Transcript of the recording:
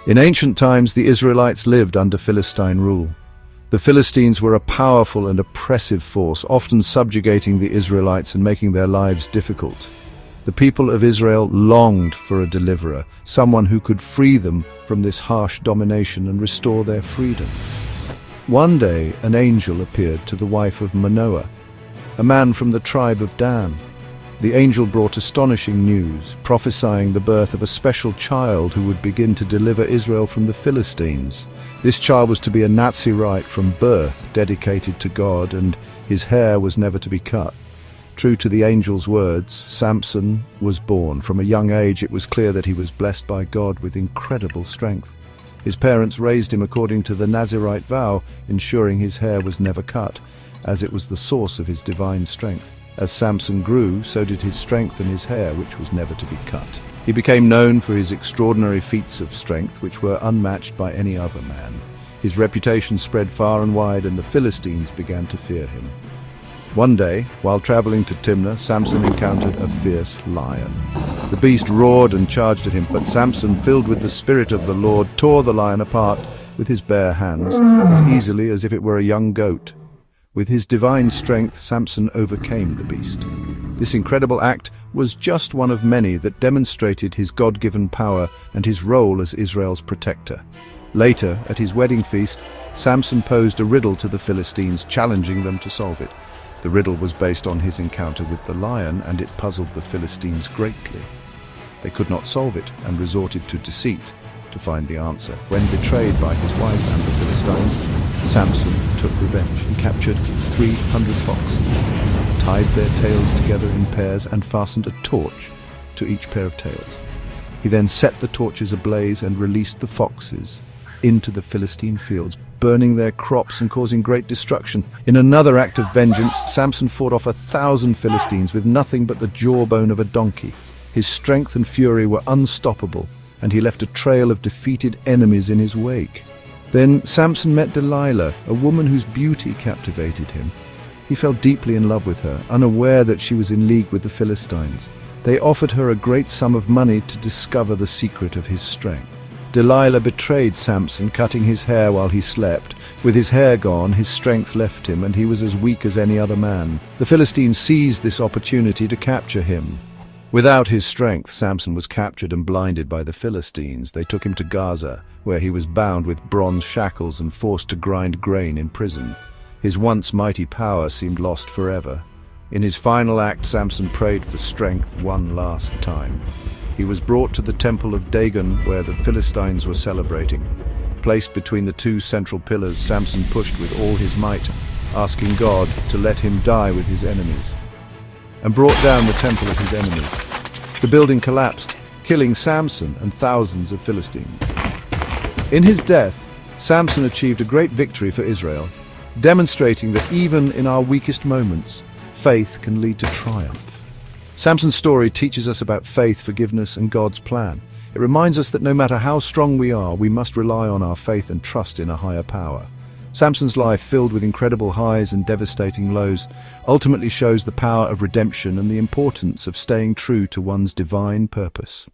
In ancient times, the Israelites lived under Philistine rule. The Philistines were a powerful and oppressive force, often subjugating the Israelites and making their lives difficult. The people of Israel longed for a deliverer, someone who could free them from this harsh domination and restore their freedom. One day, an angel appeared to the wife of Manoah, a man from the tribe of Dan. The angel brought astonishing news, prophesying the birth of a special child who would begin to deliver Israel from the Philistines. This child was to be a Nazirite from birth, dedicated to God, and his hair was never to be cut. True to the angel's words, Samson was born. From a young age, it was clear that he was blessed by God with incredible strength. His parents raised him according to the Nazirite vow, ensuring his hair was never cut, as it was the source of his divine strength. As Samson grew, so did his strength and his hair, which was never to be cut. He became known for his extraordinary feats of strength, which were unmatched by any other man. His reputation spread far and wide, and the Philistines began to fear him. One day, while traveling to Timnah, Samson encountered a fierce lion. The beast roared and charged at him, but Samson, filled with the Spirit of the Lord, tore the lion apart with his bare hands, as easily as if it were a young goat. With his divine strength, Samson overcame the beast. This incredible act was just one of many that demonstrated his God-given power and his role as Israel's protector. Later, at his wedding feast, Samson posed a riddle to the Philistines, challenging them to solve it. The riddle was based on his encounter with the lion, and it puzzled the Philistines greatly. They could not solve it and resorted to deceit to find the answer. When betrayed by his wife and the Philistines, Samson took revenge. He captured 300 foxes, tied their tails together in pairs, and fastened a torch to each pair of tails. He then set the torches ablaze and released the foxes into the Philistine fields, burning their crops and causing great destruction. In another act of vengeance, Samson fought off 1,000 Philistines with nothing but the jawbone of a donkey. His strength and fury were unstoppable, and he left a trail of defeated enemies in his wake. Then Samson met Delilah, a woman whose beauty captivated him. He fell deeply in love with her, unaware that she was in league with the Philistines. They offered her a great sum of money to discover the secret of his strength. Delilah betrayed Samson, cutting his hair while he slept. With his hair gone, his strength left him, and he was as weak as any other man. The Philistines seized this opportunity to capture him. Without his strength, Samson was captured and blinded by the Philistines. They took him to Gaza, where he was bound with bronze shackles and forced to grind grain in prison. His once mighty power seemed lost forever. In his final act, Samson prayed for strength one last time. He was brought to the temple of Dagon, where the Philistines were celebrating. Placed between the two central pillars, Samson pushed with all his might, asking God to let him die with his enemies, and brought down the temple of his enemies. The building collapsed, killing Samson and thousands of Philistines. In his death, Samson achieved a great victory for Israel, demonstrating that even in our weakest moments, faith can lead to triumph. Samson's story teaches us about faith, forgiveness, and God's plan. It reminds us that no matter how strong we are, we must rely on our faith and trust in a higher power. Samson's life, filled with incredible highs and devastating lows, ultimately shows the power of redemption and the importance of staying true to one's divine purpose.